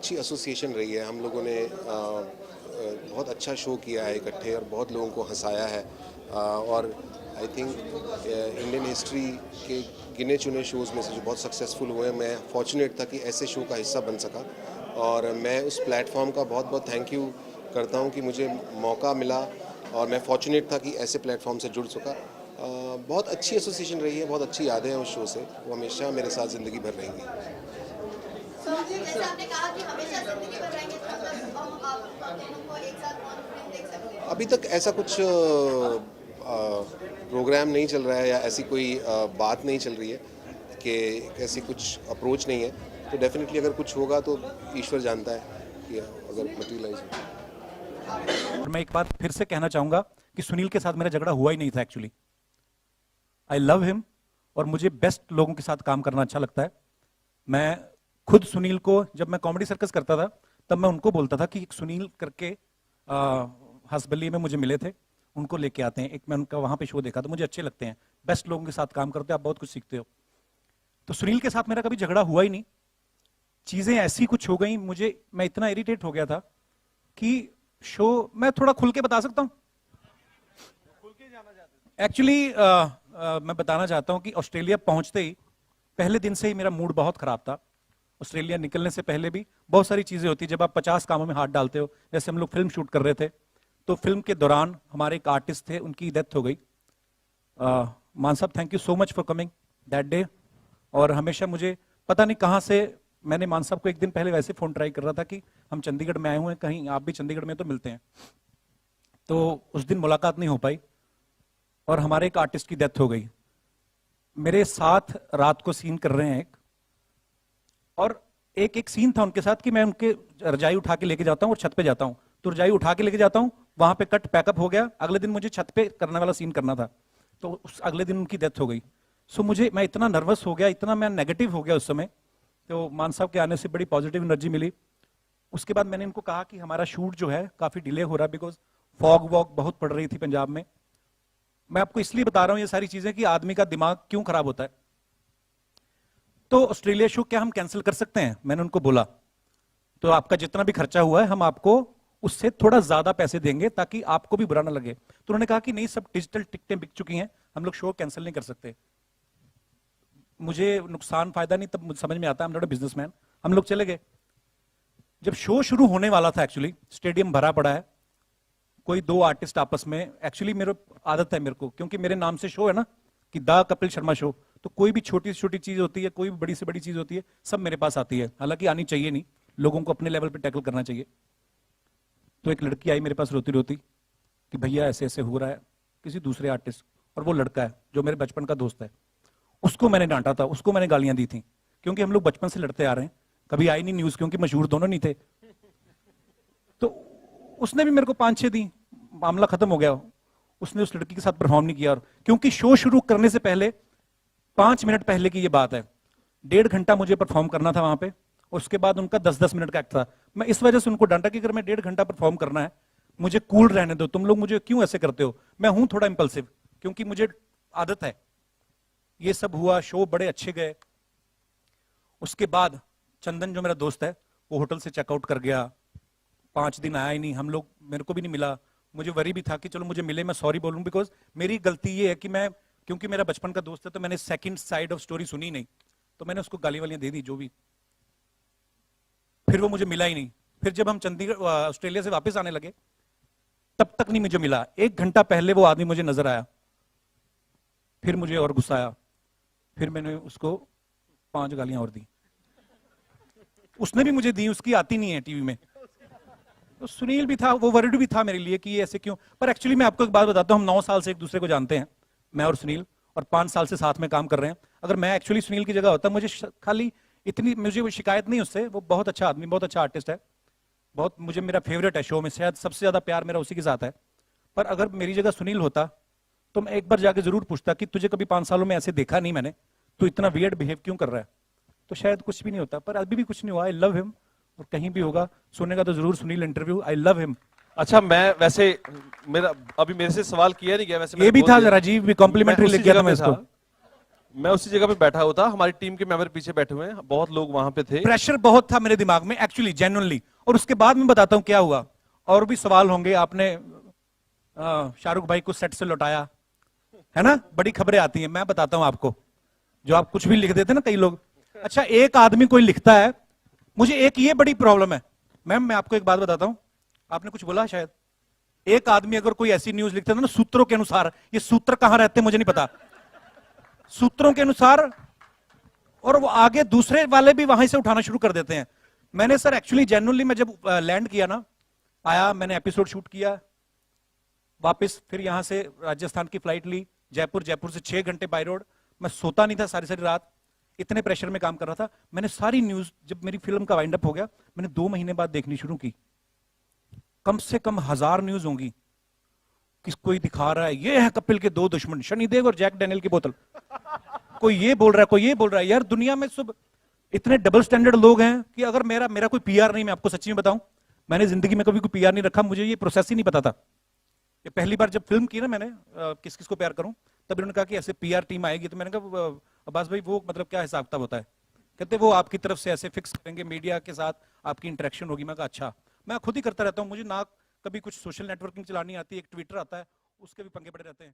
अच्छी एसोसिएशन रही है। हम लोगों ने बहुत अच्छा शो किया है इकट्ठे और बहुत लोगों को हंसाया है और आई थिंक इंडियन हिस्ट्री के गिने चुने शोज़ में से जो बहुत सक्सेसफुल हुए हैं, मैं फॉर्चुनेट था कि ऐसे शो का हिस्सा बन सका और मैं उस प्लेटफॉर्म का बहुत बहुत थैंक यू करता हूं कि मुझे मौका मिला और मैं फॉर्चुनेट था कि ऐसे प्लेटफॉर्म से जुड़ सका। बहुत अच्छी एसोसिएशन रही है, बहुत अच्छी यादें हैं उस शो से, वो हमेशा मेरे साथ ज़िंदगी भर रहेंगी। जैसे आपने कहा कि हमेशा जिंदगी भर रहेंगे, तो मतलब हम आप दोनों को एक साथ ऑन स्क्रीन देख सकते हैं? अभी तक ऐसा कुछ प्रोग्राम नहीं चल रहा है या ऐसी कोई बात नहीं चल रही है कि ऐसी कुछ अप्रोच नहीं है, तो डेफिनेटली अगर कुछ होगा तो ईश्वर जानता है कि अगर मटेरियलाइज हो। और मैं एक बात फिर से कहना चाहूंगा कि सुनील के साथ मेरा झगड़ा हुआ ही नहीं था एक्चुअली। आई लव हिम और मुझे बेस्ट लोगों के साथ काम करना अच्छा लगता है। मैं खुद सुनील को, जब मैं कॉमेडी सर्कस करता था तब मैं उनको बोलता था कि एक सुनील करके हंसबली में मुझे मिले थे, उनको लेके आते हैं। एक मैं उनका वहां पे शो देखा तो मुझे अच्छे लगते हैं, बेस्ट लोगों के साथ काम करते हो, आप बहुत कुछ सीखते हो। तो सुनील के साथ मेरा कभी झगड़ा हुआ ही नहीं। चीजें ऐसी कुछ हो गई, मैं इतना इरिटेट हो गया था कि शो, मैं थोड़ा खुल के बता सकता हूं एक्चुअली। मैं बताना चाहता हूं कि ऑस्ट्रेलिया पहुंचते ही पहले दिन से ही मेरा मूड बहुत खराब था। ऑस्ट्रेलिया निकलने से पहले भी बहुत सारी चीजें होती है जब आप 50 कामों में हाथ डालते हो। जैसे हम लोग फिल्म शूट कर रहे थे तो फिल्म के दौरान हमारे एक आर्टिस्ट थे, उनकी डेथ हो गई। मान साहब, thank you so much for coming that day. और हमेशा मुझे पता नहीं कहां से, मैंने मान साहब को एक दिन पहले वैसे फोन ट्राई कर रहा था कि हम चंडीगढ़ में आए हुए हैं, कहीं आप भी चंडीगढ़ में तो मिलते हैं। तो उस दिन मुलाकात नहीं हो पाई और हमारे एक आर्टिस्ट की डेथ हो गई। मेरे साथ रात को सीन कर रहे हैं एक, और एक एक सीन था उनके साथ कि मैं उनके रजाई उठा के लेके जाता हूं और छत पे जाता हूं, तो रजाई उठा के लेके जाता हूं, वहां पे कट पैकअप हो गया, अगले दिन मुझे छत पे करने वाला सीन करना था, तो उस अगले दिन उनकी डेथ हो गई। सो मैं इतना नर्वस हो गया, इतना मैं नेगेटिव हो गया उस समय। तो मान साहब के आने से बड़ी पॉजिटिव एनर्जी मिली। उसके बाद मैंने इनको कहा कि हमारा शूट जो है काफी डिले हो रहा है, बिकॉज फॉग वॉग बहुत पड़ रही थी पंजाब में। मैं आपको इसलिए बता रहा हूं ये सारी चीजें कि आदमी का दिमाग क्यों खराब होता है। तो ऑस्ट्रेलिया शो क्या हम कैंसिल कर सकते हैं? मैंने उनको बोला तो आपका जितना भी खर्चा हुआ है हम आपको उससे थोड़ा ज्यादा पैसे देंगे ताकि आपको भी बुरा ना लगे। तो उन्होंने कहा कि नहीं, सब डिजिटल टिकटें बिक चुकी हैं, हम लोग शो कैंसिल नहीं कर सकते। मुझे नुकसान फायदा नहीं तब मुझे समझ में आता है, I am not a businessman. हम लोग चले गए। जब शो शुरू होने वाला था, एक्चुअली स्टेडियम भरा पड़ा है, कोई दो आर्टिस्ट आपस में, एक्चुअली मेरे आदत है मेरे को, क्योंकि मेरे नाम से शो है ना कि द कपिल शर्मा शो, तो कोई भी छोटी से छोटी चीज होती है, कोई भी बड़ी से बड़ी चीज होती है, सब मेरे पास आती है। हालांकि आनी चाहिए नहीं, लोगों को अपने लेवल पे टैकल करना चाहिए। तो एक लड़की आई मेरे पास रोती रोती कि भैया ऐसे ऐसे हो रहा है, किसी दूसरे आर्टिस्ट, और वो लड़का है जो मेरे बचपन का दोस्त है, उसको मैंने डांटा था, उसको मैंने गालियां दी थी, क्योंकि हम लोग बचपन से लड़ते आ रहे हैं, कभी आई नहीं न्यूज, क्योंकि मशहूर दोनों नहीं थे। तो उसने भी मेरे को 5-6 दी, मामला खत्म हो गया। उसने उस लड़की के साथ परफॉर्म नहीं किया, और क्योंकि शो शुरू करने से पहले 5 मिनट पहले की ये बात है, 1.5 घंटा मुझे परफॉर्म करना था वहां पे, और उसके बाद उनका 10-10 मिनट का एक्ट था। मैं इस वजह से उनको डांटा कि अगर मैं 1.5 घंटा परफॉर्म करना है, मुझे कूल रहने दो, तुम लोग मुझे क्यों ऐसे करते हो। मैं हूं थोड़ा इंपल्सिव, क्योंकि मुझे आदत है। ये सब हुआ, शो बड़े अच्छे गए। उसके बाद चंदन जो मेरा दोस्त है वो होटल से चेकआउट कर गया, 5 दिन आया ही नहीं, हम लोग, मेरे को भी नहीं मिला। मुझे वरी भी था कि चलो मुझे मिले, मैं सॉरी बोलूं, बिकॉज मेरी गलती ये है कि मैं, क्योंकि मेरा बचपन का दोस्त है, तो मैंने सेकंड साइड ऑफ स्टोरी सुनी नहीं, तो मैंने उसको गाली वालियां दे दी जो भी। फिर वो मुझे मिला ही नहीं। फिर जब हम चंडीगढ़ ऑस्ट्रेलिया से वापस आने लगे तब तक नहीं मुझे मिला। 1 घंटा पहले वो आदमी मुझे नजर आया, फिर मुझे और गुस्सा आया, फिर मैंने उसको 5 गालियां और दी। उसने भी मुझे दी, उसकी आती नहीं है टीवी में। तो सुनील भी था, वो वरीड भी था मेरे लिए कि ये ऐसे क्यों। पर एक्चुअली मैं आपको एक बात बताता हूं, हम 9 साल से एक दूसरे को जानते हैं, मैं और सुनील, और 5 साल से साथ में काम कर रहे हैं। अगर मैं एक्चुअली सुनील की जगह होता, मुझे खाली इतनी, मुझे वो शिकायत नहीं उससे, वो बहुत अच्छा आदमी, बहुत अच्छा आर्टिस्ट है, बहुत, मुझे मेरा फेवरेट है शो में, शायद सबसे ज्यादा प्यार मेरा उसी के साथ है। पर अगर मेरी जगह सुनील होता तो मैं एक बार जाके जरूर पूछता कि तुझे कभी 5 सालों में ऐसे देखा नहीं मैंने, तू इतना वियर्ड बिहेव क्यों कर रहा है। तो शायद कुछ भी नहीं होता, पर अभी भी कुछ नहीं हुआ। आई लव हिम, और कहीं भी होगा सुनेगा तो जरूर Sunil interview, I love him. अच्छा, मैं वैसे, मेरा अभी मेरे से सवाल किया नहीं गया, वैसे ये भी था, राजीव भी कॉम्प्लीमेंट्री लिख गया था मैं इसको। मैं उसी जगह पे बैठा हुआ था, हमारी टीम के मेंबर पीछे बैठे हुए हैं, बहुत लोग वहां पे थे। प्रेशर बहुत था मेरे दिमाग में एक्चुअली जेन्युइनली। और उसके बाद मैं बताता हूं क्या हुआ। और भी सवाल होंगे। आपने शाहरुख भाई को सेट से लौटाया है ना, बड़ी खबरें आती हैं। मैं बताता हूं आपको, जो आप कुछ भी लिख देते ना कई लोग। अच्छा, एक आदमी कोई लिखता है, मुझे एक ये बड़ी प्रॉब्लम है मैम, मैं आपको एक बात बताता हूं, आपने कुछ बोला शायद। एक आदमी अगर कोई ऐसी न्यूज लिखता है ना सूत्रों के अनुसार, ये सूत्र कहां रहते हैं मुझे नहीं पता, सूत्रों के अनुसार, और वो आगे दूसरे वाले भी वहां से उठाना शुरू कर देते हैं। मैंने सर एक्चुअली जेन्युइनली, मैं जब लैंड किया ना, आया, मैंने एपिसोड शूट किया, वापस फिर यहां से राजस्थान की फ्लाइट ली, जयपुर, जयपुर से 6 घंटे बाय रोड। मैं सोता नहीं था सारी सारी रात, इतने प्रेशर में काम कर रहा था। मैंने सारी न्यूज, जब मेरी फिल्म का वाइंड अप हो गया, मैंने 2 महीने बाद देखनी शुरू की। कम से कम 1000 न्यूज होंगी। किस कोई दिखा रहा है ये है कपिल के 2 दुश्मन, शनिदेव और जैक डैनियल की बोतल, कोई ये बोल रहा है, कोई ये बोल रहा है। यार दुनिया में सब इतने डबल स्टैंडर्ड लोग हैं कि अगर मेरा कोई पीआर नहीं, मैं आपको सच्ची में बताऊं, मैंने जिंदगी में कभी कोई पीआर नहीं रखा, मुझे ये प्रोसेस ही नहीं पता था। ये पहली बार जब फिल्म की ना मैंने, किस किस को प्यार करूं, तब इन्होंने कहा कि ऐसे पीआर टीम आएगी। तो मैंने कहा अब्बास भाई वो मतलब क्या हिसाब किताब होता है? कहते वो आपकी तरफ से ऐसे फिक्स करेंगे, मीडिया के साथ आपकी इंटरेक्शन होगी। मैं कहा अच्छा, मैं खुद ही करता रहता हूँ, मुझे ना कभी कुछ सोशल नेटवर्किंग चलानी आती है, एक ट्विटर आता है, उसके भी पंगे पड़े रहते हैं।